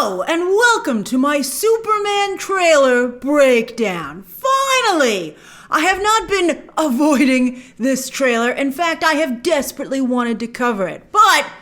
Hello and welcome to my Superman trailer breakdown. Finally! I have not been avoiding this trailer. In fact, I have desperately wanted to cover it. But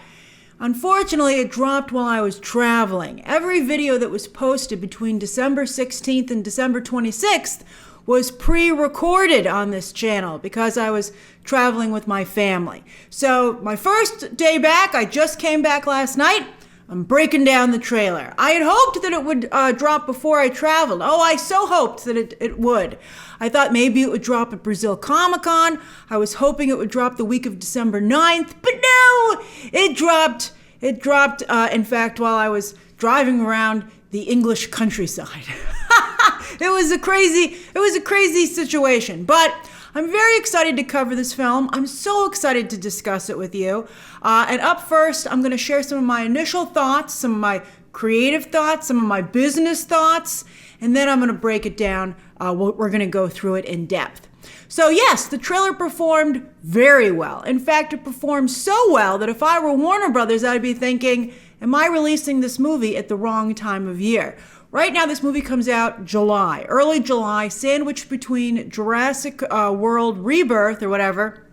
unfortunately, it dropped while I was traveling. Every video that was posted between December 16th and December 26th was pre-recorded on this channel because I was traveling with my family. So my first day back, I just came back last night. I'm breaking down the trailer. I had hoped that it would drop before I traveled. Oh, I so hoped that it would. I thought maybe it would drop at Brazil Comic-Con. I was hoping it would drop the week of December 9th, but no! It dropped, in fact, while I was driving around the English countryside. It was a crazy situation, but I'm very excited to cover this film. I'm so excited to discuss it with you. And up first, I'm going to share some of my initial thoughts, some of my creative thoughts, some of my business thoughts, and then I'm going to break it down. We're going to go through it in depth. So yes, the trailer performed very well. In fact, it performed so well that if I were Warner Brothers, I'd be thinking, am I releasing this movie at the wrong time of year? Right now, this movie comes out early July, sandwiched between Jurassic World Rebirth or whatever,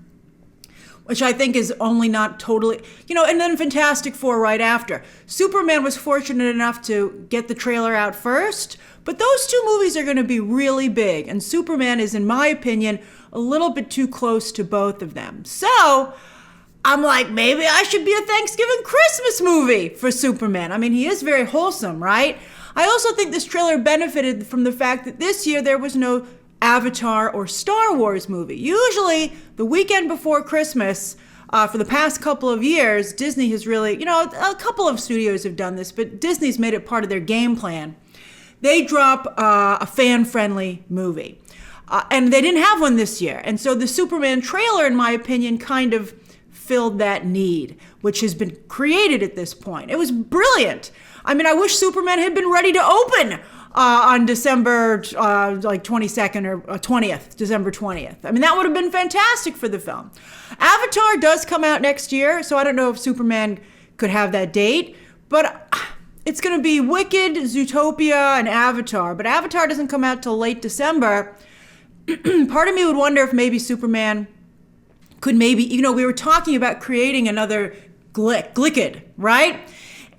which I think is only not totally, and then Fantastic Four right after. Superman was fortunate enough to get the trailer out first, but those two movies are going to be really big, and Superman is, in my opinion, a little bit too close to both of them. So I'm like, maybe I should be a Thanksgiving Christmas movie for Superman. I mean, he is very wholesome, right? I also think this trailer benefited from the fact that this year there was no Avatar or Star Wars movie. Usually, the weekend before Christmas, for the past couple of years, Disney has really, a couple of studios have done this, but Disney's made it part of their game plan. They drop a fan-friendly movie. And they didn't have one this year. And so the Superman trailer, in my opinion, kind of filled that need, which has been created at this point. It was brilliant. I mean, I wish Superman had been ready to open on December 22nd or 20th, December 20th. I mean, that would have been fantastic for the film. Avatar does come out next year, so I don't know if Superman could have that date, but it's going to be Wicked, Zootopia, and Avatar. But Avatar doesn't come out till late December. Part of me would wonder if maybe Superman could we were talking about creating another Glicked, right?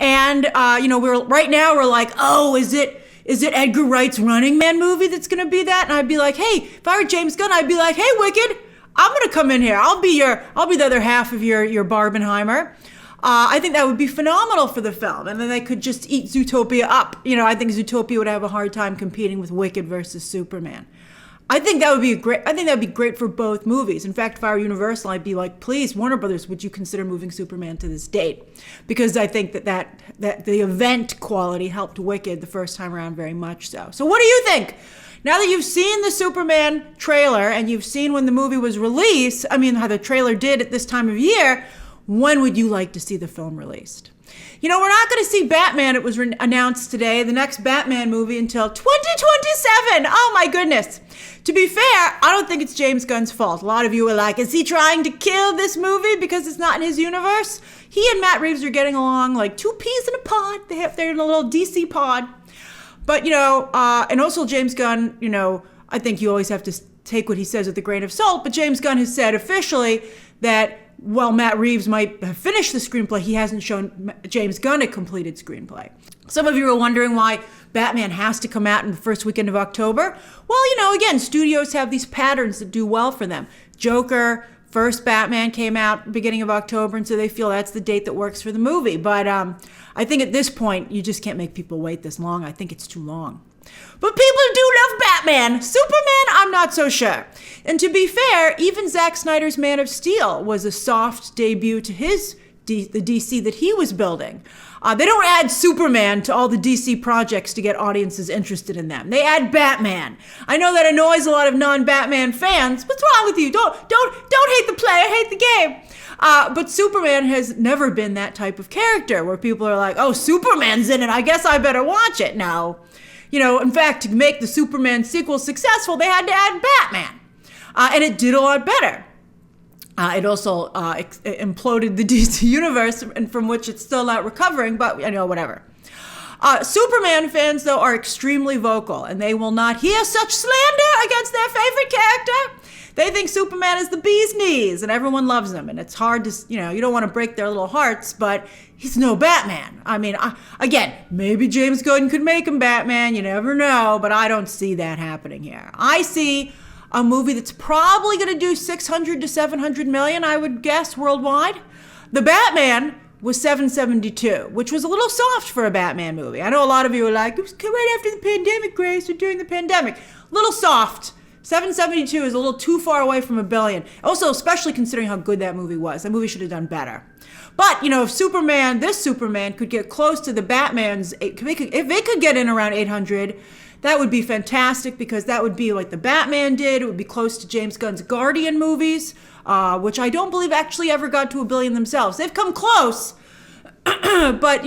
And we're like, oh, is it Edgar Wright's Running Man movie that's going to be that? And I'd be like, hey, if I were James Gunn, I'd be like, hey, Wicked, I'm going to come in here. I'll be the other half of your Barbenheimer. I think that would be phenomenal for the film. And then they could just eat Zootopia up. I think Zootopia would have a hard time competing with Wicked versus Superman. I think that would be great for both movies. In fact, if I were Universal, I'd be like, please, Warner Brothers, would you consider moving Superman to this date? Because I think that the event quality helped Wicked the first time around very much so. So what do you think? Now that you've seen the Superman trailer and you've seen when the movie was released, how the trailer did at this time of year, when would you like to see the film released? We're not going to see Batman. It was announced today, the next Batman movie until 2027. Oh my goodness. To be fair, I don't think it's James Gunn's fault. A lot of you are like, is he trying to kill this movie because it's not in his universe? He and Matt Reeves are getting along like two peas in a pod. They're in a little DC pod. But, and also James Gunn, I think you always have to take what he says with a grain of salt. But James Gunn has said officially that while Matt Reeves might have finished the screenplay, he hasn't shown James Gunn a completed screenplay. Some of you are wondering why Batman has to come out in the first weekend of October. Well, again, studios have these patterns that do well for them. Joker, first Batman came out beginning of October, and so they feel that's the date that works for the movie. But I think at this point, you just can't make people wait this long. I think it's too long. But people do love Batman. Superman, I'm not so sure. And to be fair, even Zack Snyder's Man of Steel was a soft debut to the DC that he was building. They don't add Superman to all the DC projects to get audiences interested in them. They add Batman. I know that annoys a lot of non-Batman fans. What's wrong with you? Don't hate the player, hate the game. But Superman has never been that type of character where people are like, oh, Superman's in it, I guess I better watch it. No. In fact, to make the Superman sequel successful, they had to add Batman. And it did a lot better. It also imploded the DC universe, and from which it's still not recovering, but whatever. Superman fans, though, are extremely vocal, and they will not hear such slander against their favorite character. They think Superman is the bee's knees, and everyone loves him. And it's hard to, you don't want to break their little hearts, but he's no Batman. I mean, again, maybe James Gunn could make him Batman. You never know, but I don't see that happening here. I see a movie that's probably going to do 600 to 700 million, I would guess, worldwide. The Batman was 772, which was a little soft for a Batman movie. I know a lot of you are like, it was right after the pandemic, Grace, or during the pandemic. A little soft. 772 is a little too far away from $1 billion. Also, especially considering how good that movie was. That movie should have done better. But, if this Superman could get close to the Batman's, if it could get in around 800, that would be fantastic, because that would be like the Batman did. It would be close to James Gunn's Guardian movies, which I don't believe actually ever got to $1 billion themselves. They've come close, but,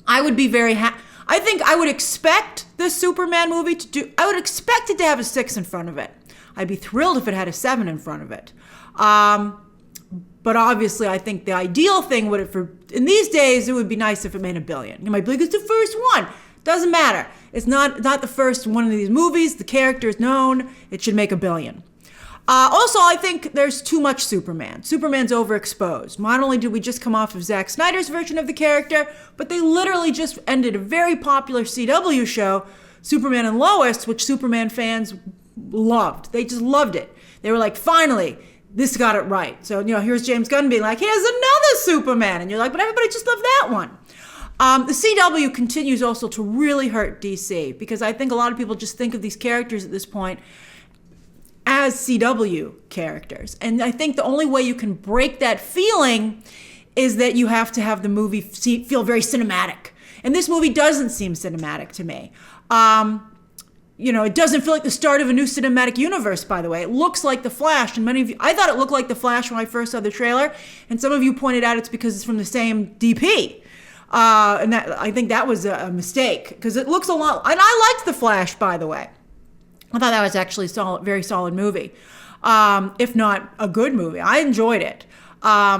I would be very happy. I think I would expect this Superman movie I would expect it to have a 6 in front of it. I'd be thrilled if it had a 7 in front of it. But obviously, I think the ideal thing in these days, it would be nice if it made $1 billion. You might be like, it's the first one. Doesn't matter. It's not the first one of these movies. The character is known. It should make $1 billion. Also, I think there's too much Superman. Superman's overexposed. Not only did we just come off of Zack Snyder's version of the character, but they literally just ended a very popular CW show, Superman and Lois, which Superman fans loved. They just loved it. They were like, finally, this got it right. So, here's James Gunn being like, here's another Superman. And you're like, but everybody just loved that one. The CW continues also to really hurt DC, because I think a lot of people just think of these characters at this point as CW characters. And I think the only way you can break that feeling is that you have to have the movie feel very cinematic. And this movie doesn't seem cinematic to me. It doesn't feel like the start of a new cinematic universe, by the way. It looks like The Flash, and many of you, I thought it looked like The Flash when I first saw the trailer, and some of you pointed out it's because it's from the same DP. And I think that was a mistake, because it looks a lot, and I liked The Flash, by the way. I thought that was actually a very solid movie, if not a good movie. I enjoyed it. But,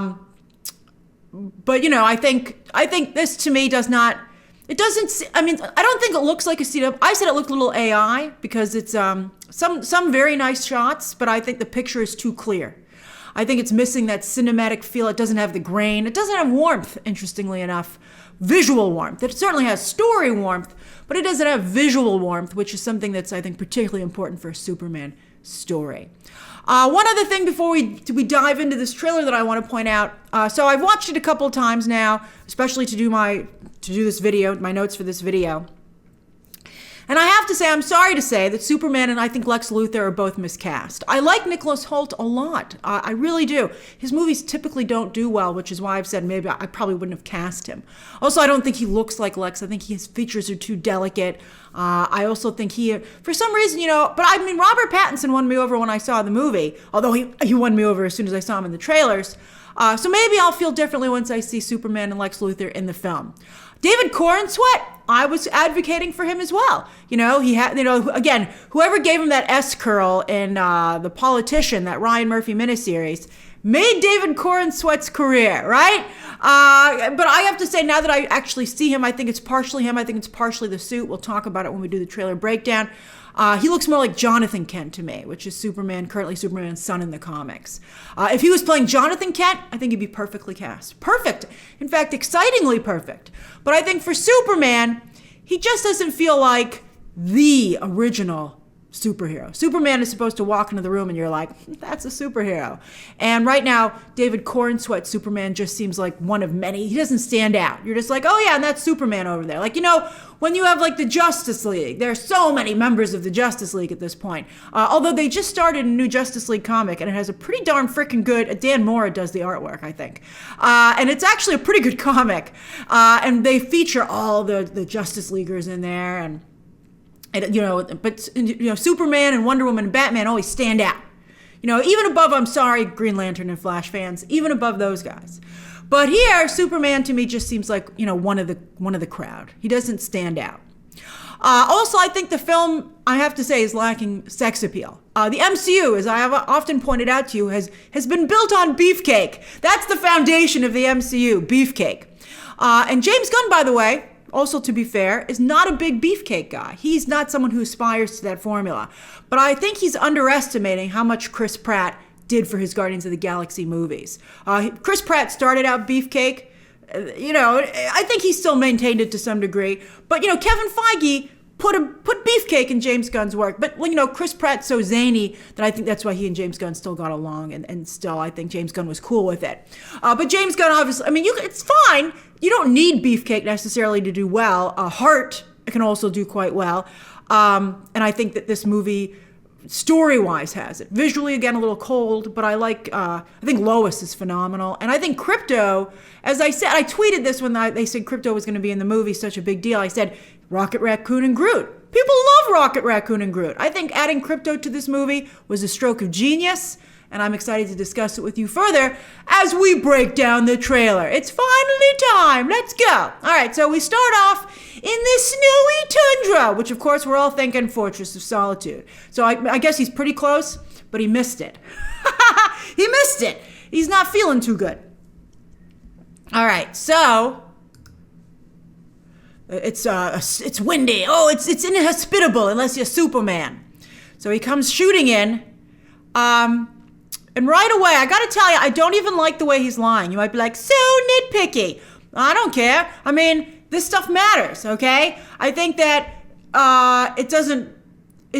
I think this to me does not, it doesn't, I don't think it looks like a CW. I said it looked a little AI, because it's some very nice shots, but I think the picture is too clear. I think it's missing that cinematic feel. It doesn't have the grain. It doesn't have warmth, interestingly enough. Visual warmth. It certainly has story warmth, but it doesn't have visual warmth, which is something that's, I think, particularly important for a Superman story. One other thing before we dive into this trailer that I want to point out. So I've watched it a couple of times now, especially to do this video, my notes for this video. And I have to say, I'm sorry to say that Superman and I think Lex Luthor are both miscast. I like Nicholas Hoult a lot. I really do. His movies typically don't do well, which is why I've said maybe I probably wouldn't have cast him. Also, I don't think he looks like Lex. I think his features are too delicate. I also think for some reason, but Robert Pattinson won me over when I saw the movie, although he won me over as soon as I saw him in the trailers. So maybe I'll feel differently once I see Superman and Lex Luthor in the film. David Corenswet, I was advocating for him as well. He had, again, whoever gave him that S curl in The Politician, that Ryan Murphy miniseries, made David Corenswet's career, right? But I have to say, now that I actually see him, I think it's partially him. I think it's partially the suit. We'll talk about it when we do the trailer breakdown. He looks more like Jonathan Kent to me, which is currently Superman's son in the comics. If he was playing Jonathan Kent, I think he'd be perfectly cast. Perfect. In fact, excitingly perfect. But I think for Superman, he just doesn't feel like the original superhero. Superman is supposed to walk into the room and you're like, that's a superhero. And right now, David Corenswet Superman just seems like one of many. He doesn't stand out. You're just like, oh yeah, and that's Superman over there. Like, when you have like the Justice League, there are so many members of the Justice League at this point. Although they just started a new Justice League comic and it has a pretty darn freaking good, Dan Mora does the artwork, I think. And it's actually a pretty good comic. And they feature all the Justice Leaguers in there, and Superman and Wonder Woman and Batman always stand out. Even above, I'm sorry, Green Lantern and Flash fans, even above those guys. But here, Superman to me just seems like, one of the crowd. He doesn't stand out. Also, I think the film, I have to say, is lacking sex appeal. The MCU, as I have often pointed out to you, has been built on beefcake. That's the foundation of the MCU, beefcake. And James Gunn, by the way, also to be fair, is not a big beefcake guy. He's not someone who aspires to that formula. But I think he's underestimating how much Chris Pratt did for his Guardians of the Galaxy movies. Chris Pratt started out beefcake. I think he still maintained it to some degree. But, Kevin Feige put beefcake in James Gunn's work. But, Chris Pratt's so zany that I think that's why he and James Gunn still got along. And still, I think James Gunn was cool with it. But James Gunn, obviously, it's fine. You don't need beefcake necessarily to do well. Heart can also do quite well. And I think that this movie, story-wise, has it. Visually, again, a little cold, but I think Lois is phenomenal. And I think Krypto, as I said, I tweeted this when they said Krypto was going to be in the movie, such a big deal. I said, Rocket Raccoon and Groot. People love Rocket Raccoon and Groot. I think adding Krypto to this movie was a stroke of genius, and I'm excited to discuss it with you further as we break down the trailer. It's finally time. Let's go. All right, so we start off in the snowy tundra, which, of course, we're all thinking Fortress of Solitude. So I guess he's pretty close, but he missed it. He missed it. He's not feeling too good. All right, so it's windy. Oh, it's inhospitable unless you're Superman. So he comes shooting in. And right away, I gotta tell you, I don't even like the way he's lying. You might be like, so nitpicky. I don't care. This stuff matters, okay? I think that it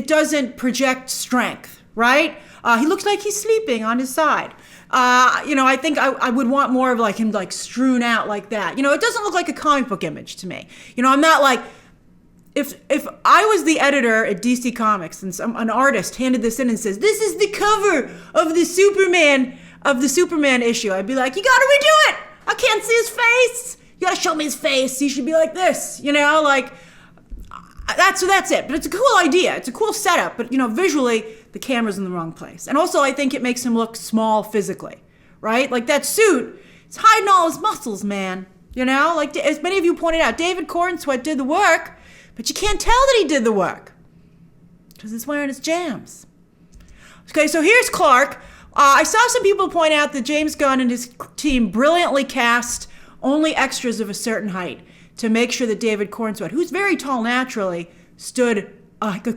doesn't project strength, right? He looks like he's sleeping on his side. I think I would want more of like him like strewn out like that. It doesn't look like a comic book image to me. I'm not like, if I was the editor at DC Comics and an artist handed this in and says, this is the cover of the Superman issue, I'd be like, you gotta redo it. I can't see his face. You gotta show me his face. He should be like this, that's it. But it's a cool idea. It's a cool setup. But, visually, the camera's in the wrong place. And also, I think it makes him look small physically, right? Like that suit, it's hiding all his muscles, man. Like as many of you pointed out, David Corenswet did the work, but you can't tell that he did the work because he's wearing his jams. Okay, so here's Clark. I saw some people point out that James Gunn and his team brilliantly cast only extras of a certain height to make sure that David Corenswet, who's very tall naturally, stood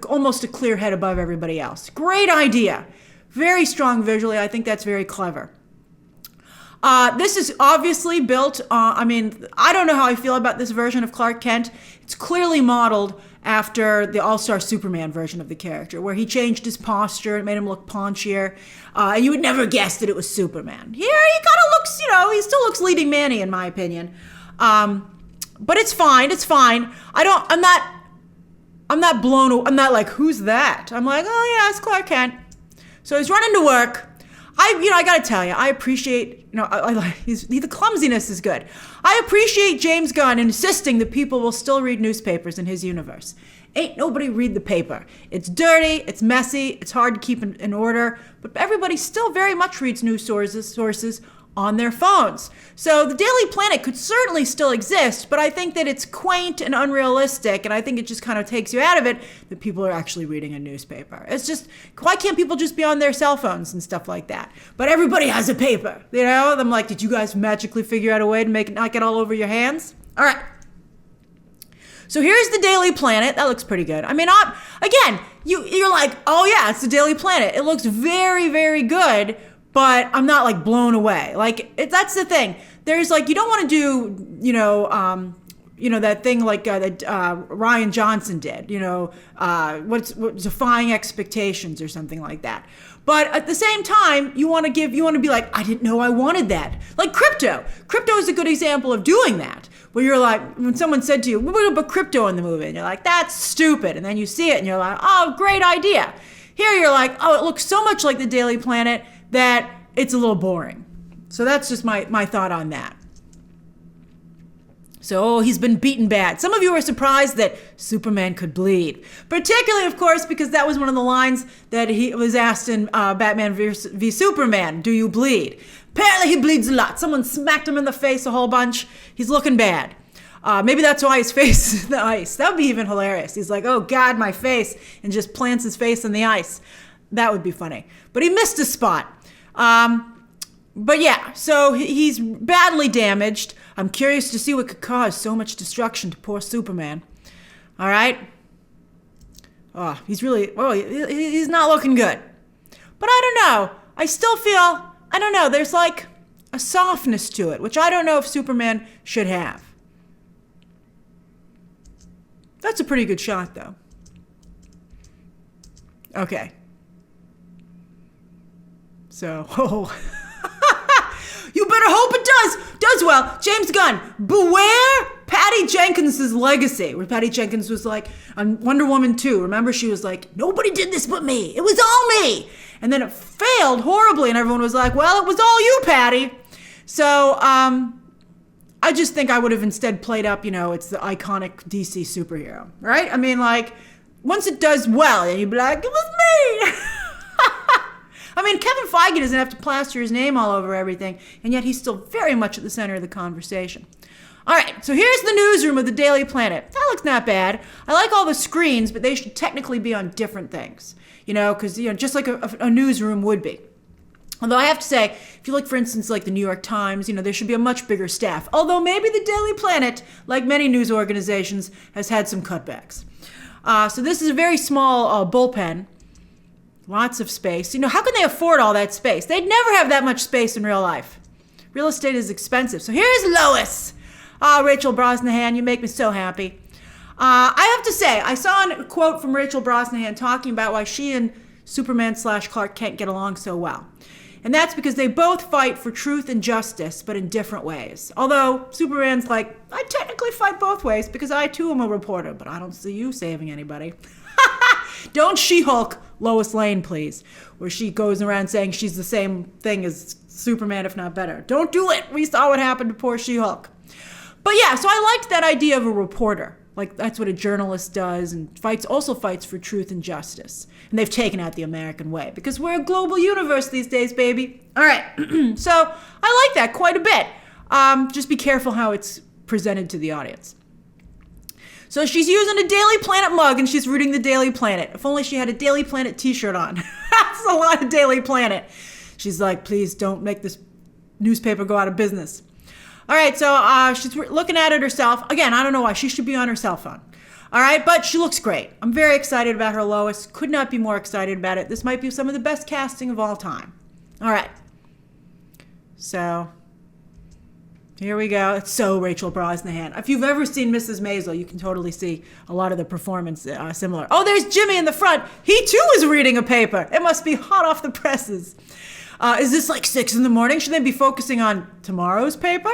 almost a clear head above everybody else. Great idea. Very strong visually. I think that's very clever. This is obviously built, I don't know how I feel about this version of Clark Kent. It's clearly modeled after the All-Star Superman version of the character, where he changed his posture and made him look paunchier. And you would never guess that it was Superman. Here he kind of looks, he still looks leading man-y in my opinion. But it's fine. It's fine. I'm not blown away. I'm not like, who's that? I'm like, oh yeah, it's Clark Kent. So he's running to work. I gotta tell you, I appreciate, the clumsiness is good. I appreciate James Gunn insisting that people will still read newspapers in his universe. Ain't nobody read the paper. It's dirty, it's messy, it's hard to keep in order, but everybody still very much reads news sources on their phones. So the Daily Planet could certainly still exist, but I think that it's quaint and unrealistic, and I think it just kind of takes you out of it that people are actually reading a newspaper. It's just, why can't people just be on their cell phones and stuff like that? But everybody has a paper, I'm like, did you guys magically figure out a way to make it not get all over your hands? All right. So here's the Daily Planet. That looks pretty good. Again, you're like, oh yeah, it's the Daily Planet. It looks very, very good, but I'm not like blown away. That's the thing. There's like, you don't want to do, that thing like that Ryan Johnson did, what's Defying Expectations or something like that. But at the same time, you want to be like, I didn't know I wanted that. Like Krypto. Krypto is a good example of doing that. Where you're like, when someone said to you, what about Krypto in the movie? And you're like, that's stupid. And then you see it and you're like, oh, great idea. Here you're like, oh, it looks so much like the Daily Planet that it's a little boring. So that's just my thought on that. So he's been beaten bad. Some of you are surprised that Superman could bleed. Particularly, of course, because that was one of the lines that he was asked in Batman v Superman. Do you bleed? Apparently he bleeds a lot. Someone smacked him in the face a whole bunch. He's looking bad. Maybe that's why his face is in the ice. That would be even hilarious. He's like, oh God, my face, and just plants his face in the ice. That would be funny. But he missed a spot. But yeah, so he's badly damaged. I'm curious to see what could cause so much destruction to poor Superman. All right? Oh, he's not looking good. But I don't know. I still feel, I don't know, there's like a softness to it, which I don't know if Superman should have. That's a pretty good shot, though. Okay. So, you better hope it does well. James Gunn, beware Patty Jenkins' legacy, where Patty Jenkins was like on Wonder Woman 2. Remember, she was like, nobody did this but me. It was all me. And then it failed horribly, and everyone was like, well, it was all you, Patty. So, I just think I would have instead played up, it's the iconic DC superhero, right? I mean, like, once it does well, you'd be like, it was me. I mean, Kevin Feige doesn't have to plaster his name all over everything, and yet he's still very much at the center of the conversation. All right, so here's the newsroom of the Daily Planet. That looks not bad. I like all the screens, but they should technically be on different things, because, just like a newsroom would be. Although I have to say, if you look, for instance, like the New York Times, there should be a much bigger staff. Although maybe the Daily Planet, like many news organizations, has had some cutbacks. So this is a very small bullpen. Lots of space. How can they afford all that space? They'd never have that much space in real life. Real estate is expensive. So here's Lois. Rachel Brosnahan, you make me so happy. I have to say, I saw a quote from Rachel Brosnahan talking about why she and Superman/Clark Kent get along so well. And that's because they both fight for truth and justice, but in different ways. Although Superman's like, I technically fight both ways because I too am a reporter, but I don't see you saving anybody. Don't She-Hulk Lois Lane, please, where she goes around saying she's the same thing as Superman, if not better. Don't do it. We saw what happened to poor She-Hulk. But yeah, so I liked that idea of a reporter. Like, that's what a journalist does, and also fights for truth and justice. And they've taken out the American way, because we're a global universe these days, baby. All right, so I like that quite a bit. Just be careful how it's presented to the audience. So she's using a Daily Planet mug, and she's rooting the Daily Planet. If only she had a Daily Planet t-shirt on. That's a lot of Daily Planet. She's like, please don't make this newspaper go out of business. All right, so she's looking at it herself. Again, I don't know why. She should be on her cell phone. All right, but she looks great. I'm very excited about her, Lois. Could not be more excited about it. This might be some of the best casting of all time. All right. So, here we go. It's so Rachel Brosnahan. If you've ever seen Mrs. Maisel, you can totally see a lot of the performance similar. Oh, there's Jimmy in the front. He, too, is reading a paper. It must be hot off the presses. Is this like 6 a.m? Should they be focusing on tomorrow's paper?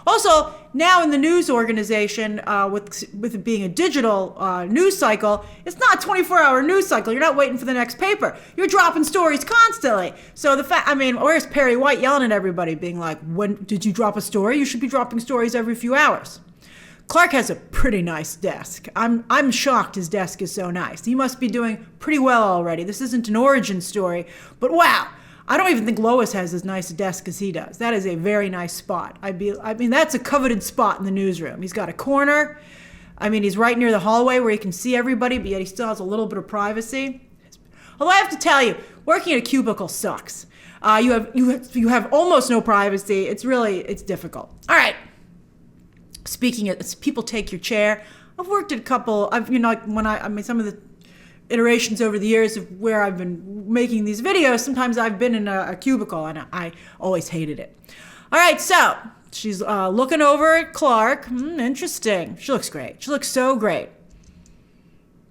Also, now in the news organization, with it being a digital news cycle, it's not a 24-hour news cycle. You're not waiting for the next paper. You're dropping stories constantly. So where's Perry White yelling at everybody, being like, when did you drop a story? You should be dropping stories every few hours. Clark has a pretty nice desk. I'm shocked his desk is so nice. He must be doing pretty well already. This isn't an origin story, but wow. I don't even think Lois has as nice a desk as he does. That is a very nice spot. I mean, that's a coveted spot in the newsroom. He's got a corner. I mean, he's right near the hallway where he can see everybody, but yet he still has a little bit of privacy. Although I have to tell you, working at a cubicle sucks. You have almost no privacy. It's difficult. All right. Speaking of people take your chair, I've worked at a couple. Some of the iterations over the years of where I've been making these videos, sometimes I've been in a cubicle, and I always hated it. All right, so she's looking over at Clark. Interesting. She looks great. She looks so great.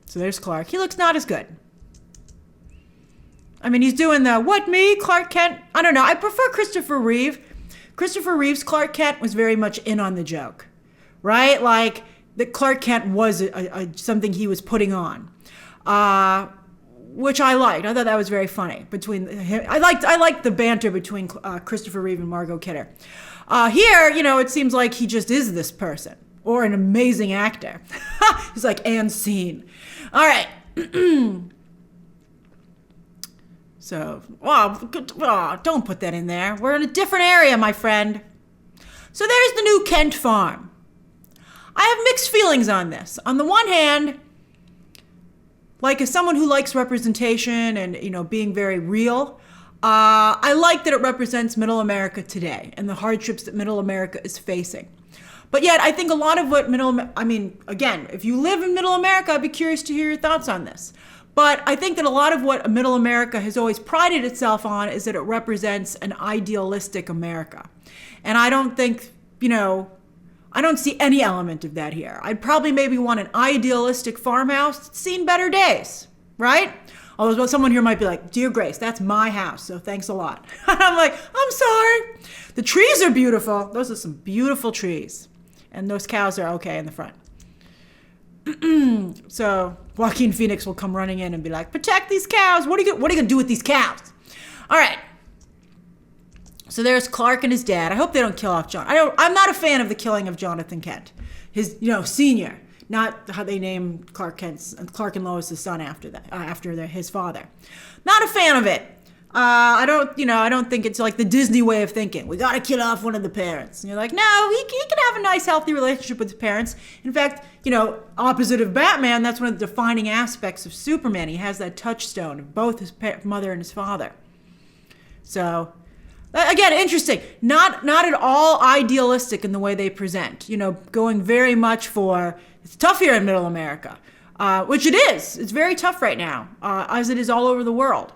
So there's Clark. He looks not as good. I mean, he's doing the, what, me, Clark Kent? I don't know. I prefer Christopher Reeve. Christopher Reeve's Clark Kent was very much in on the joke, right? Like, that Clark Kent was something he was putting on. Which I liked. I thought that was very funny between him. I liked the banter between Christopher Reeve and Margot Kidder. Here, it seems like he just is this person, or an amazing actor. He's like, and scene. All right. So, don't put that in there. We're in a different area, my friend. So there's the new Kent farm. I have mixed feelings on this. On the one hand, like, as someone who likes representation and, being very real, I like that it represents Middle America today and the hardships that Middle America is facing. But yet, I think a lot of what again, if you live in Middle America, I'd be curious to hear your thoughts on this. But I think that a lot of what Middle America has always prided itself on is that it represents an idealistic America. And I don't think, I don't see any element of that here. I'd probably maybe want an idealistic farmhouse that's seen better days, right? Although someone here might be like, dear Grace, that's my house, so thanks a lot. And I'm like, I'm sorry. The trees are beautiful. Those are some beautiful trees. And those cows are okay in the front. So Joaquin Phoenix will come running in and be like, protect these cows. What are you going to do with these cows? All right. So there's Clark and his dad. I hope they don't kill off John. I'm not a fan of the killing of Jonathan Kent, his senior. Not how they named Clark and Lois' son after his father. Not a fan of it. I don't think it's like the Disney way of thinking. We got to kill off one of the parents. And you're like, no, he can have a nice, healthy relationship with his parents. In fact, opposite of Batman, that's one of the defining aspects of Superman. He has that touchstone of both his mother and his father. So, again, interesting. Not at all idealistic in the way they present. Going very much for, it's tough here in Middle America, which it is. It's very tough right now, as it is all over the world.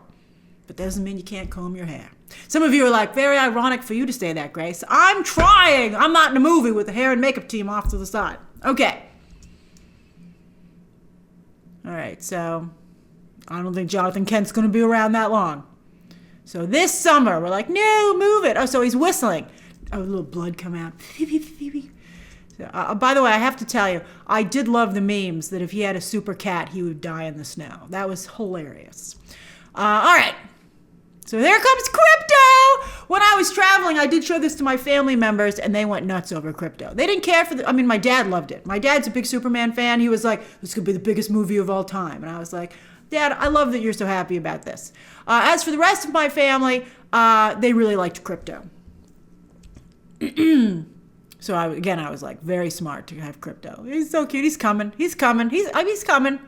But that doesn't mean you can't comb your hair. Some of you are like, very ironic for you to say that, Grace. I'm trying. I'm not in a movie with the hair and makeup team off to the side. Okay. All right, so I don't think Jonathan Kent's going to be around that long. So this summer, we're like, no, move it. Oh, so he's whistling. Oh, a little blood come out. So, by the way, I have to tell you, I did love the memes that if he had a super cat, he would die in the snow. That was hilarious. All right. So there comes Krypto. When I was traveling, I did show this to my family members, and they went nuts over Krypto. They didn't care for my dad loved it. My dad's a big Superman fan. He was like, this could be the biggest movie of all time. And I was like, Dad, I love that you're so happy about this. As for the rest of my family, they really liked Krypto. So I was like, very smart to have Krypto. He's so cute. He's coming. He's coming. He's coming.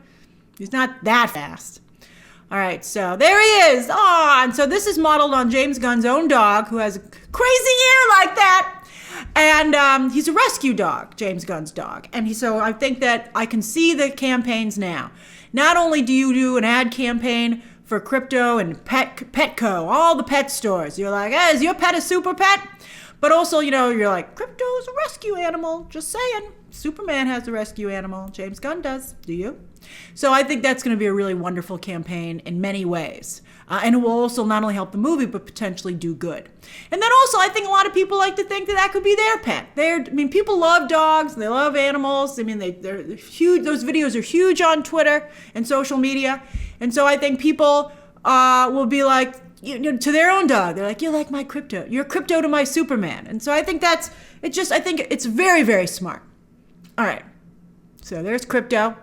He's not that fast. All right, so there he is. Oh, and so this is modeled on James Gunn's own dog, who has a crazy ear like that. And he's a rescue dog, James Gunn's dog. And so I think that I can see the campaigns now. Not only do you do an ad campaign for Krypto and Petco, all the pet stores. You're like, hey, is your pet a super pet? But also, you're like, Krypto's a rescue animal. Just saying. Superman has a rescue animal. James Gunn does. Do you? So I think that's going to be a really wonderful campaign in many ways. And it will also not only help the movie, but potentially do good. And then also, I think a lot of people like to think that could be their pet. People love dogs. They love animals. They're huge. Those videos are huge on Twitter and social media. And so I think people will be like, to their own dog. They're like, you're like my Krypto. You're Krypto to my Superman. And so I think I think it's very, very smart. All right. So there's Krypto.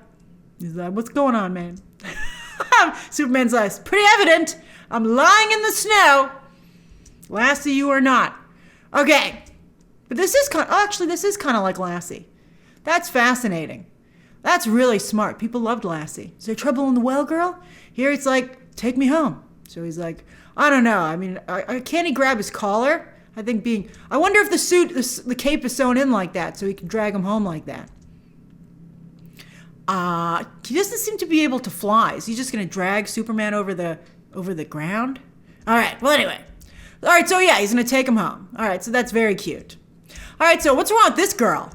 He's like, what's going on, man? Superman's like, it's pretty evident. I'm lying in the snow. Lassie, you are not. Okay. But this is kind of like Lassie. That's fascinating. That's really smart. People loved Lassie. Is there trouble in the well, girl? Here it's like, take me home. So he's like, I don't know. Can't he grab his collar? I wonder if the cape is sewn in like that so he can drag him home like that. He doesn't seem to be able to fly. Is he just going to drag Superman over the ground? All right. Well, anyway. All right. So yeah, he's going to take him home. All right. So that's very cute. All right. So what's wrong with this girl?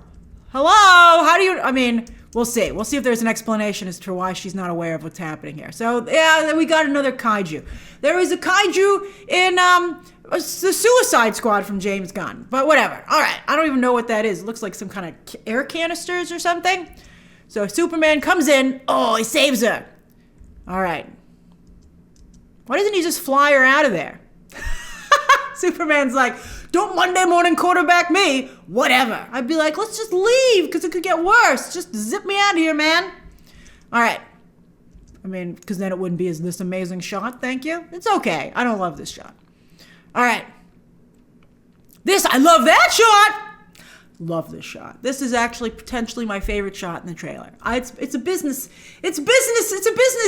Hello? How do you, we'll see. We'll see if there's an explanation as to why she's not aware of what's happening here. So yeah, then we got another kaiju. There is a kaiju in, the Suicide Squad from James Gunn, but whatever. All right. I don't even know what that is. It looks like some kind of air canisters or something. So Superman comes in. Oh, he saves her. All right. Why doesn't he just fly her out of there? Superman's like, don't Monday morning quarterback me. Whatever. I'd be like, let's just leave because it could get worse. Just zip me out of here, man. All right. Because then it wouldn't be this amazing shot. Thank you. It's okay. I don't love this shot. All right. I love that shot. Love this shot. This is actually potentially my favorite shot in the trailer. It's a business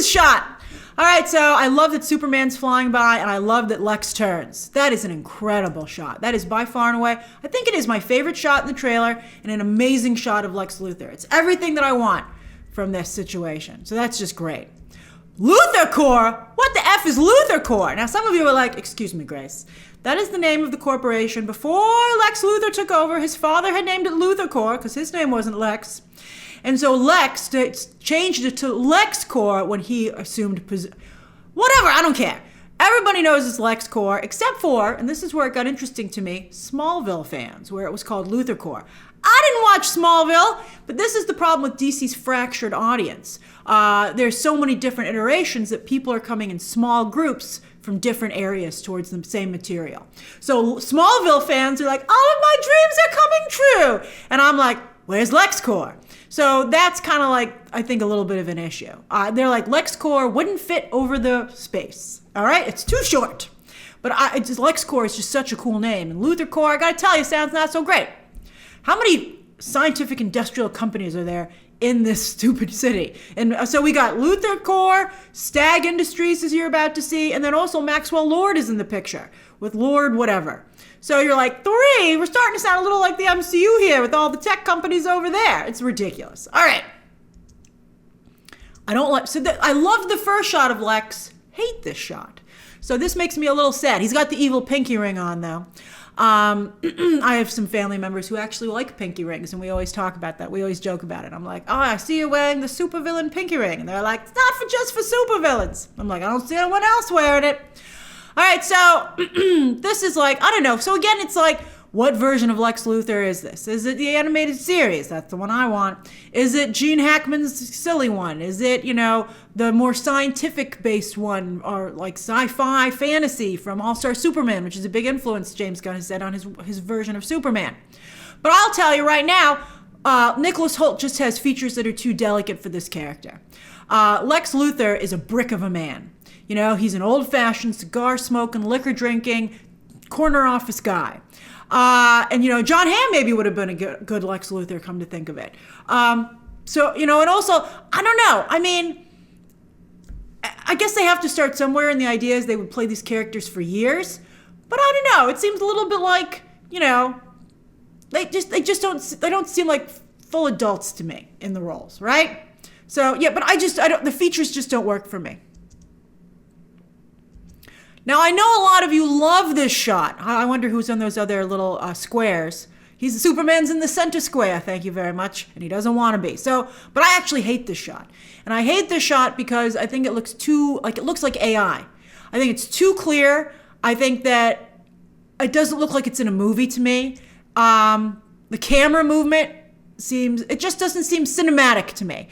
shot. All right, so I love that Superman's flying by, and I love that Lex turns. That is an incredible shot. That is by far and away, I think it is my favorite shot in the trailer, and an amazing shot of Lex Luthor. It's everything that I want from this situation. So that's just great. Luthor Corps? What the F is Luthor Corps? Now, some of you are like, excuse me, Grace. That is the name of the corporation. Before Lex Luthor took over, his father had named it Luthor Corps because his name wasn't Lex. And so Lex changed it to Lex Corps when he assumed whatever, I don't care. Everybody knows it's Lex Corps, except for, and this is where it got interesting to me, Smallville fans, where it was called Luthor Corps. I didn't watch Smallville, but this is the problem with DC's fractured audience. There's so many different iterations that people are coming in small groups from different areas towards the same material. So Smallville fans are like, all of my dreams are coming true. And I'm like, where's LexCorp? So that's kind of like, I think, a little bit of an issue. They're like, LexCorp wouldn't fit over the space. All right, it's too short. But LexCorp is just such a cool name. And Luthor Corps, I gotta tell you, sounds not so great. How many scientific industrial companies are there in this stupid city? And so we got Luthor Corps, Stag Industries, as you're about to see, and then also Maxwell Lord is in the picture with Lord whatever. So you're like, three? We're starting to sound a little like the MCU here with all the tech companies over there. It's ridiculous. All right. I love the first shot of Lex. Hate this shot. So this makes me a little sad. He's got the evil pinky ring on, though. I have some family members who actually like pinky rings, and we always talk about that. We always joke about it. I'm like, oh, I see you wearing the supervillain pinky ring. And they're like, it's not just for supervillains. I'm like, I don't see anyone else wearing it. All right, so this is like, I don't know. So again, it's like, what version of Lex Luthor is this? Is it the animated series? That's the one I want. Is it Gene Hackman's silly one? Is it, the more scientific-based one, or like sci-fi fantasy from All-Star Superman, which is a big influence, James Gunn has said, on his version of Superman. But I'll tell you right now, Nicholas Hoult just has features that are too delicate for this character. Lex Luthor is a brick of a man. He's an old-fashioned, cigar-smoking, liquor-drinking, corner office guy. And John Hamm maybe would have been a good Lex Luthor, come to think of it. And also, I don't know. I mean, I guess they have to start somewhere, and the idea is they would play these characters for years. But I don't know. It seems a little bit like, they don't seem like full adults to me in the roles, right? So, yeah, but the features just don't work for me. Now, I know a lot of you love this shot. I wonder who's on those other little squares. Superman's in the center square, thank you very much, and he doesn't want to be. But I actually hate this shot. And I hate this shot because I think it looks like AI. I think it's too clear. I think that it doesn't look like it's in a movie to me. The camera movement just doesn't seem cinematic to me.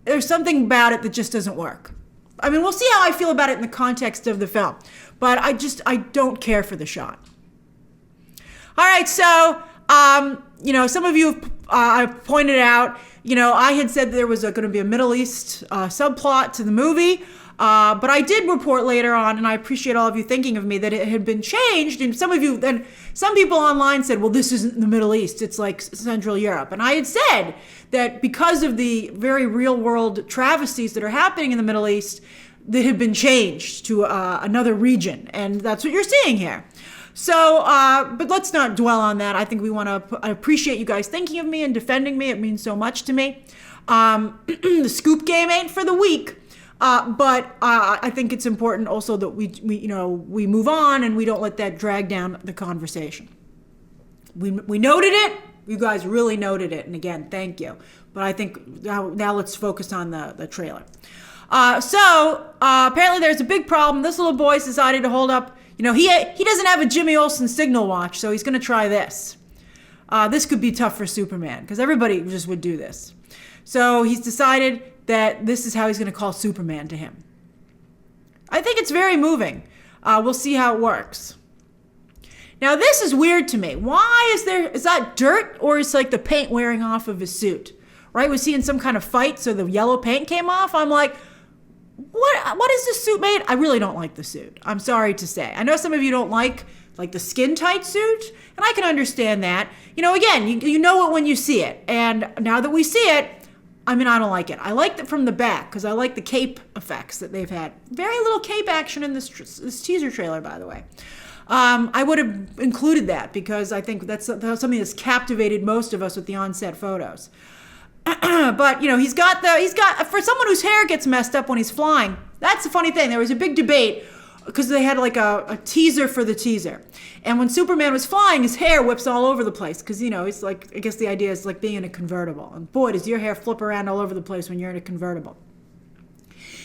There's something about it that just doesn't work. I mean, we'll see how I feel about it in the context of the film. But I don't care for the shot. All right, so, some of you have pointed out, I had said there was going to be a Middle East subplot to the movie. But I did report later on, and I appreciate all of you thinking of me, that it had been changed. And some people online said, well, this isn't the Middle East. It's like Central Europe. And I had said that because of the very real world travesties that are happening in the Middle East, that had been changed to another region. And that's what you're seeing here. So, but let's not dwell on that. I think I appreciate you guys thinking of me and defending me. It means so much to me. The scoop game ain't for the weak. But I think it's important also that we move on and we don't let that drag down the conversation. We noted it. You guys really noted it. And again, thank you. But I think now let's focus on the trailer. So apparently there's a big problem. This little boy's decided to hold up, he doesn't have a Jimmy Olsen signal watch, so he's going to try this. This could be tough for Superman because everybody just would do this. So he's decided that this is how he's going to call Superman to him. I think it's very moving. We'll see how it works. Now, this is weird to me. Why is that dirt, or is like the paint wearing off of his suit? Right? Was he in some kind of fight, so the yellow paint came off? I'm like, what is this suit made? I really don't like the suit. I'm sorry to say. I know some of you don't like like the skin tight suit. And I can understand that. Again, you know it when you see it. And now that we see it, I don't like it. I like it from the back because I like the cape effects that they've had. Very little cape action in this teaser trailer, by the way. I would have included that because I think that's something that's captivated most of us with the on-set photos. But he's got for someone whose hair gets messed up when he's flying. That's the funny thing. There was a big debate because they had like a teaser for the teaser, and when Superman was flying, his hair whips all over the place because it's like, I guess the idea is like being in a convertible, and boy, does your hair flip around all over the place when you're in a convertible.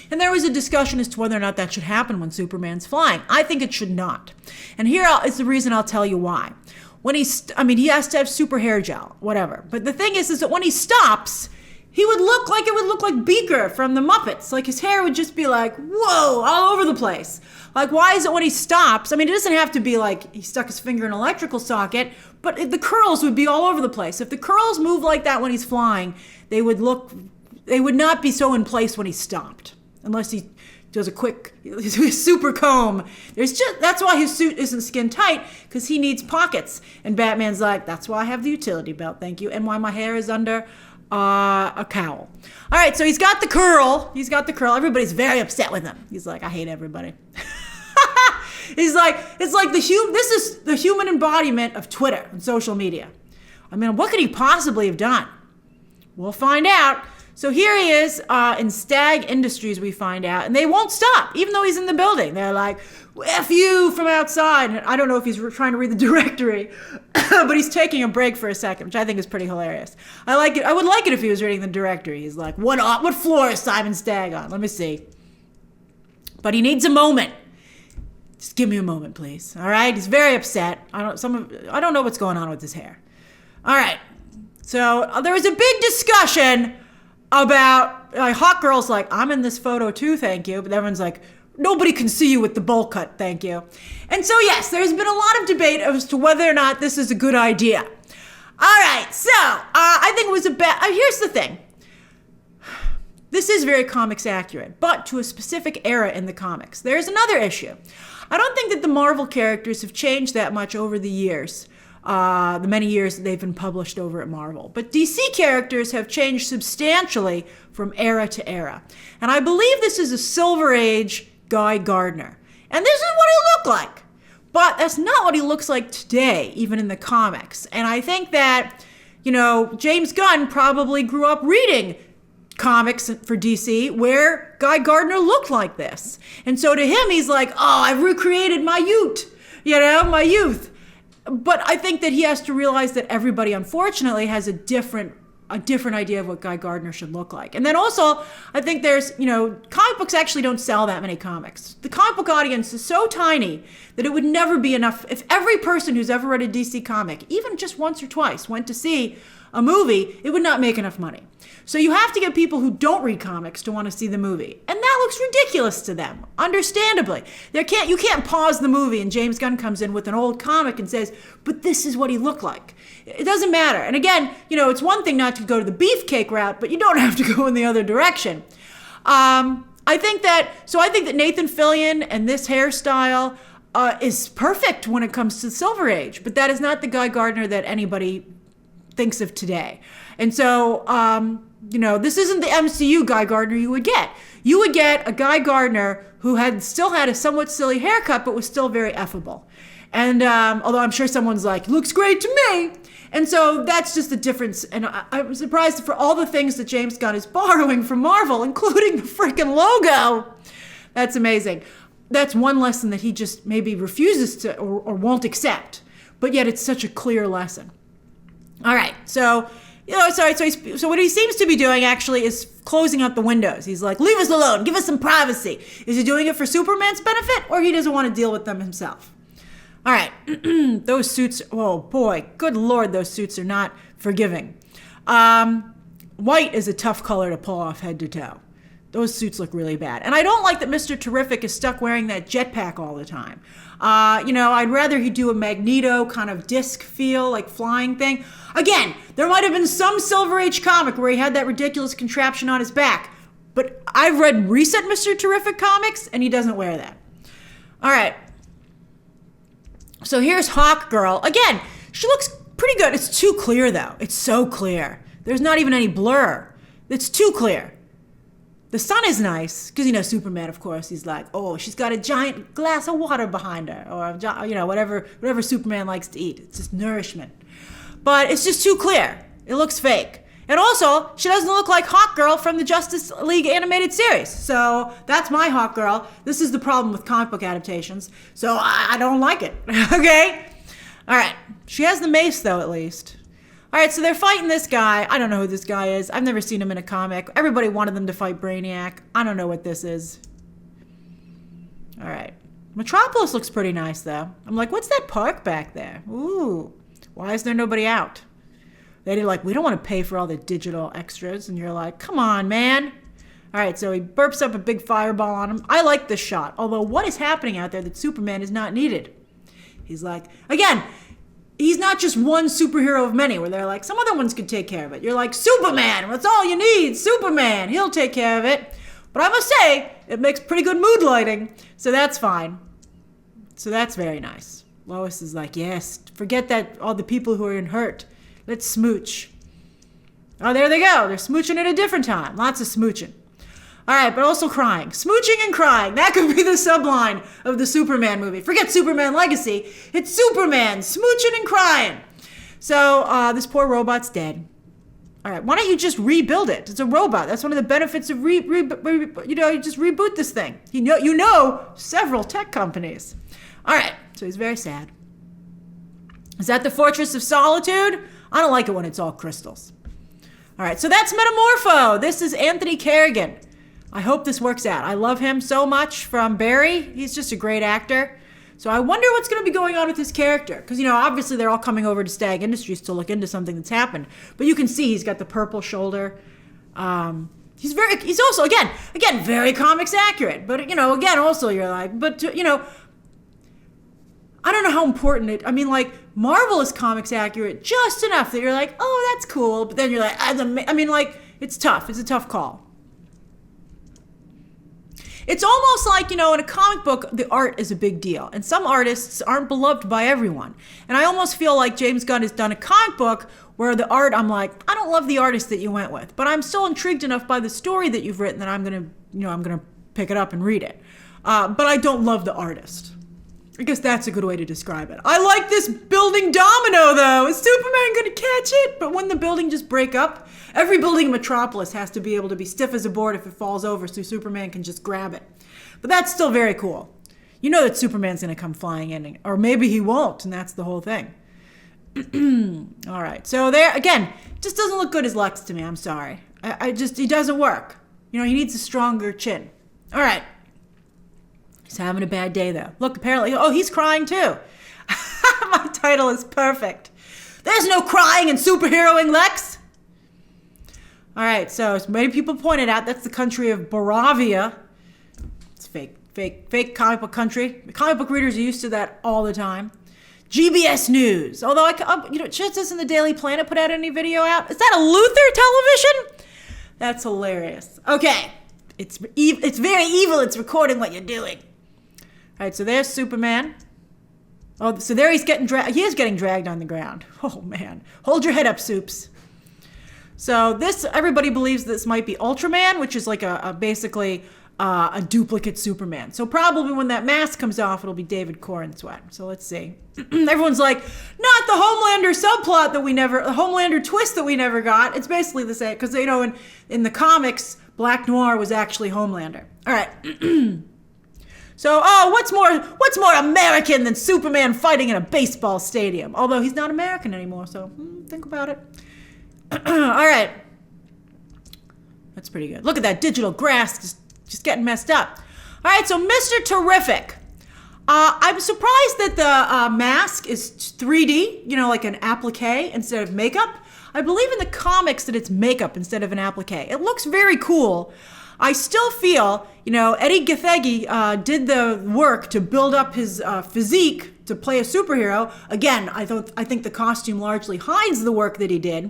And there was a discussion as to whether or not that should happen when Superman's flying. I think it should not, and here is the reason. I'll tell you why. When he has to have super hair gel, whatever. But the thing is that when he stops, it would look like Beaker from the Muppets. Like his hair would just be like, whoa, all over the place. Like, why is it when he stops? it doesn't have to be like he stuck his finger in an electrical socket, but the curls would be all over the place. If the curls move like that when he's flying, they would not be so in place when he stopped, unless he does a quick super comb. That's why his suit isn't skin tight, because he needs pockets. And Batman's like, that's why I have the utility belt, thank you, and why my hair is under a cowl. All right, so he's got the curl. Everybody's very upset with him. He's like, I hate everybody. He's like, this is the human embodiment of Twitter and social media. What could he possibly have done? We'll find out. So here he is in Stag Industries, we find out, and they won't stop, even though he's in the building. They're like, F you from outside. And I don't know if he's trying to read the directory, but he's taking a break for a second, which I think is pretty hilarious. I like it. I would like it if he was reading the directory. He's like, what floor is Simon Stagg on? Let me see. But he needs a moment. Just give me a moment, please. All right? He's very upset. I don't know what's going on with his hair. All right. So there was a big discussion about Hawgirl's like, I'm in this photo too, thank you. But everyone's like, nobody can see you with the bowl cut, thank you. And so yes, there's been a lot of debate as to whether or not this is a good idea. All right, so I think it was here's the thing. This is very comics accurate, but to a specific era in the comics. There's another issue. I don't think that the Marvel characters have changed that much over the years. The many years that they've been published over at Marvel. But DC characters have changed substantially from era to era. And I believe this is a Silver Age Guy Gardner. And this is what he looked like. But that's not what he looks like today, even in the comics. And I think that, James Gunn probably grew up reading comics for DC where Guy Gardner looked like this. And so to him, he's like, oh, I've recreated my youth. But I think that he has to realize that everybody, unfortunately, has a different idea of what Guy Gardner should look like. And then also, I think there's, comic books actually don't sell that many comics. The comic book audience is so tiny that it would never be enough. If every person who's ever read a DC comic, even just once or twice, went to see a movie, it would not make enough money. So you have to get people who don't read comics to want to see the movie. And that looks ridiculous to them, understandably. You can't pause the movie and James Gunn comes in with an old comic and says, but this is what he looked like. It doesn't matter. And again, it's one thing not to go to the beefcake route, but you don't have to go in the other direction. I think that Nathan Fillion and this hairstyle is perfect when it comes to the Silver Age, but that is not the Guy Gardner that anybody thinks of today. And so, this isn't the MCU Guy Gardner you would get. You would get a Guy Gardner who still had a somewhat silly haircut, but was still very effable. And although I'm sure someone's like, looks great to me. And so that's just the difference. And I'm surprised for all the things that James Gunn is borrowing from Marvel, including the freaking logo. That's amazing. That's one lesson that he just maybe refuses to or won't accept. But yet it's such a clear lesson. All right, so what he seems to be doing actually is closing up the windows. He's like, leave us alone, give us some privacy. Is he doing it for Superman's benefit, or he doesn't want to deal with them himself? All right, those suits, oh boy, good Lord, those suits are not forgiving. White is a tough color to pull off head to toe. Those suits look really bad. And I don't like that Mr. Terrific is stuck wearing that jetpack all the time. I'd rather he do a Magneto kind of disc feel, like flying thing. Again, there might have been some Silver Age comic where he had that ridiculous contraption on his back. But I've read recent Mr. Terrific comics, and he doesn't wear that. All right. So here's Hawgirl. Again, she looks pretty good. It's too clear, though. It's so clear. There's not even any blur. It's too clear. The sun is nice, because, Superman, of course, he's like, oh, she's got a giant glass of water behind her, or, whatever Superman likes to eat. It's just nourishment. But it's just too clear. It looks fake. And also, she doesn't look like Hawkgirl from the Justice League animated series. So that's my Hawkgirl. This is the problem with comic book adaptations. So I don't like it, okay? All right, she has the mace, though, at least. All right, so they're fighting this guy. I don't know who this guy is. I've never seen him in a comic. Everybody wanted them to fight Brainiac. I don't know what this is. All right. Metropolis looks pretty nice, though. I'm like, what's that park back there? Ooh, why is there nobody out? They're like, we don't want to pay for all the digital extras. And you're like, come on, man. All right, so he burps up a big fireball on him. I like this shot. Although, what is happening out there that Superman is not needed? He's like, again, he's not just one superhero of many where they're like, some other ones could take care of it. You're like, Superman, that's all you need. Superman, he'll take care of it. But I must say, it makes pretty good mood lighting. So that's fine. So that's very nice. Lois is like, yes, forget that, all the people who are in hurt. Let's smooch. Oh, there they go. They're smooching at a different time. Lots of smooching. All right, but also crying. Smooching and crying. That could be the subline of the Superman movie. Forget Superman Legacy. It's Superman smooching and crying. So this poor robot's dead. All right, why don't you just rebuild it? It's a robot. That's one of the benefits of you just reboot this thing. You know several tech companies. All right, so he's very sad. Is that the Fortress of Solitude? I don't like it when it's all crystals. All right, so that's Metamorpho. This is Anthony Kerrigan. I hope this works out. I love him so much from Barry. He's just a great actor. So I wonder what's going to be going on with his character. Because, obviously they're all coming over to Stag Industries to look into something that's happened. But you can see he's got the purple shoulder. He's also, again, very comics accurate. But, again, also you're like, I don't know how important Marvel is comics accurate just enough that you're like, oh, that's cool. But then you're like, it's tough. It's a tough call. It's almost like, in a comic book, the art is a big deal. And some artists aren't beloved by everyone. And I almost feel like James Gunn has done a comic book where the art, I'm like, I don't love the artist that you went with. But I'm still intrigued enough by the story that you've written that I'm going to pick it up and read it. But I don't love the artist. I guess that's a good way to describe it. I like this building domino, though. Is Superman going to catch it? But when the building just break up, every building in Metropolis has to be able to be stiff as a board if it falls over so Superman can just grab it. But that's still very cool. You know that Superman's going to come flying in, or maybe he won't, and that's the whole thing. All right, so there, again, just doesn't look good as Lex to me. I'm sorry. He doesn't work. He needs a stronger chin. All right. He's having a bad day, though. Look, apparently, he's crying, too. My title is perfect. There's no crying and superheroing, Lex. All right, so as many people pointed out, that's the country of Boravia. It's fake comic book country. The comic book readers are used to that all the time. GBS News. Although, just isn't the Daily Planet put out any video out? Is that a Luthor television? That's hilarious. Okay, it's very evil. It's recording what you're doing. All right, so there's Superman. Oh, so there he's getting dragged. He is getting dragged on the ground. Oh, man. Hold your head up, Soups. So everybody believes this might be Ultraman, which is like basically a duplicate Superman. So probably when that mask comes off, it'll be David Corenswet. So let's see. Everyone's like, not the Homelander subplot the Homelander twist that we never got. It's basically the same, because, in the comics, Black Noir was actually Homelander. All right. So, what's more American than Superman fighting in a baseball stadium? Although he's not American anymore, so think about it. All right. That's pretty good. Look at that digital grass just getting messed up. All right, so Mr. Terrific. I'm surprised that the mask is 3D, like an applique instead of makeup. I believe in the comics that it's makeup instead of an applique. It looks very cool. I still feel, Eddie Gathegi did the work to build up his physique to play a superhero. Again, I think the costume largely hides the work that he did.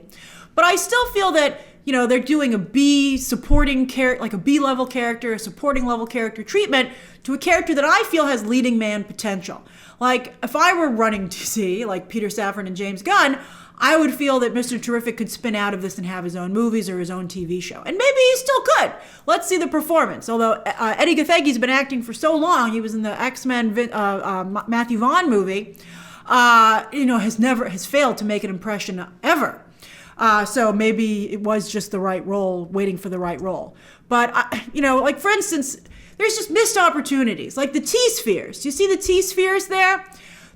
But I still feel that they're doing a B supporting character, like a B level character, a supporting level character treatment to a character that I feel has leading man potential. Like, if I were running DC, like Peter Safran and James Gunn, I would feel that Mr. Terrific could spin out of this and have his own movies or his own TV show. And maybe he still could. Let's see the performance. Although Eddie Gathegi's been acting for so long, he was in the X-Men Matthew Vaughn movie, has failed to make an impression ever. So maybe it was just the right role, waiting for the right role. But, like for instance, there's just missed opportunities. Like the T-spheres. Do you see the T-spheres there?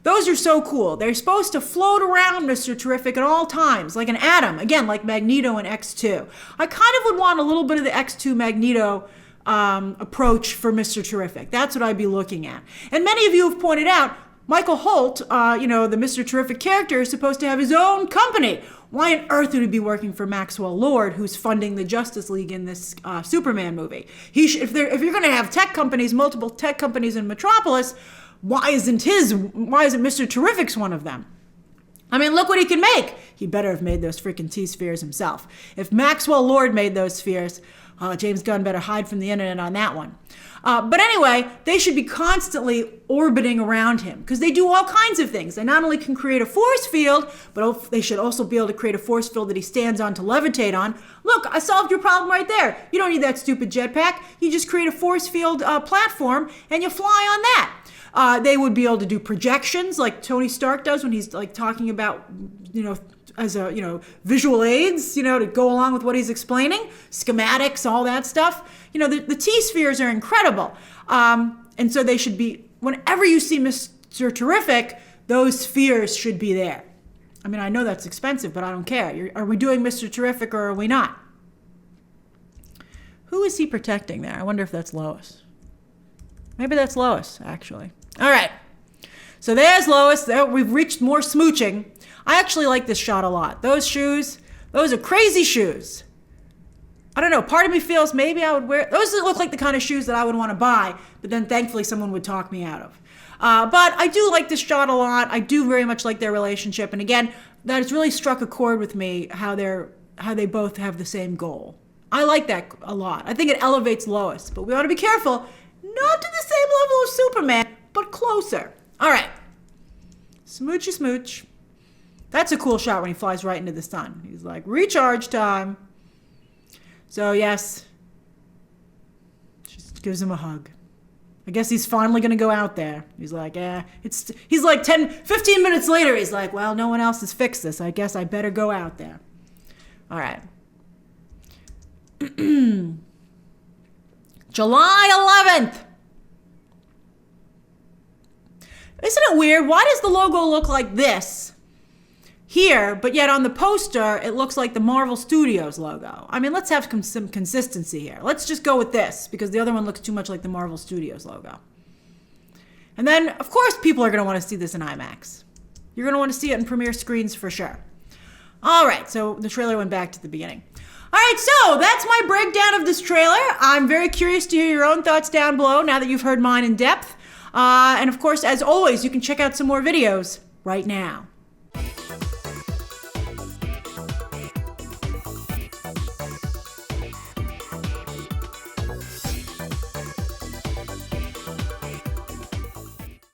Those are so cool. They're supposed to float around Mr. Terrific at all times, like an atom. Again, like Magneto in X2. I kind of would want a little bit of the X2 Magneto approach for Mr. Terrific. That's what I'd be looking at. And many of you have pointed out, Michael Holt, the Mr. Terrific character, is supposed to have his own company. Why on earth would he be working for Maxwell Lord, who's funding the Justice League in this Superman movie? If you're going to have tech companies, multiple tech companies in Metropolis, why isn't Mr. Terrific's one of them? I mean, look what he can make. He better have made those freaking T-spheres himself. If Maxwell Lord made those spheres, James Gunn better hide from the internet on that one. But anyway, they should be constantly orbiting around him because they do all kinds of things. They not only can create a force field, but they should also be able to create a force field that he stands on to levitate on. Look, I solved your problem right there. You don't need that stupid jetpack. You just create a force field platform and you fly on that. They would be able to do projections like Tony Stark does when he's like talking about, as visual aids, to go along with what he's explaining, schematics, all that stuff. The T-spheres are incredible. And so they should be, whenever you see Mr. Terrific, those spheres should be there. I mean, I know that's expensive, but I don't care. Are we doing Mr. Terrific or are we not? Who is he protecting there? I wonder if that's Lois. Maybe that's Lois, actually. All right. So there's Lois. There, we've reached more smooching. I actually like this shot a lot. Those shoes, those are crazy shoes. I don't know. Part of me feels maybe I would wear those. Look like the kind of shoes that I would want to buy, but then thankfully someone would talk me out of. But I do like this shot a lot. I do very much like their relationship. And again, that has really struck a chord with me, how they both have the same goal. I like that a lot. I think it elevates Lois, but we ought to be careful. Not to the same level of Superman, but closer. All right. Smoochy smooch. That's a cool shot when he flies right into the sun. He's like, recharge time. So, yes. Just gives him a hug. I guess he's finally going to go out there. He's like, he's like 15 minutes later, he's like, well, no one else has fixed this. I guess I better go out there. All right. July 11th. Isn't it weird? Why does the logo look like this here, but yet on the poster, it looks like the Marvel Studios logo? I mean, let's have some consistency here. Let's just go with this because the other one looks too much like the Marvel Studios logo. And then, of course, people are going to want to see this in IMAX. You're going to want to see it in premiere screens for sure. All right, so the trailer went back to the beginning. All right, so that's my breakdown of this trailer. I'm very curious to hear your own thoughts down below now that you've heard mine in depth. And of course, as always, you can check out some more videos right now.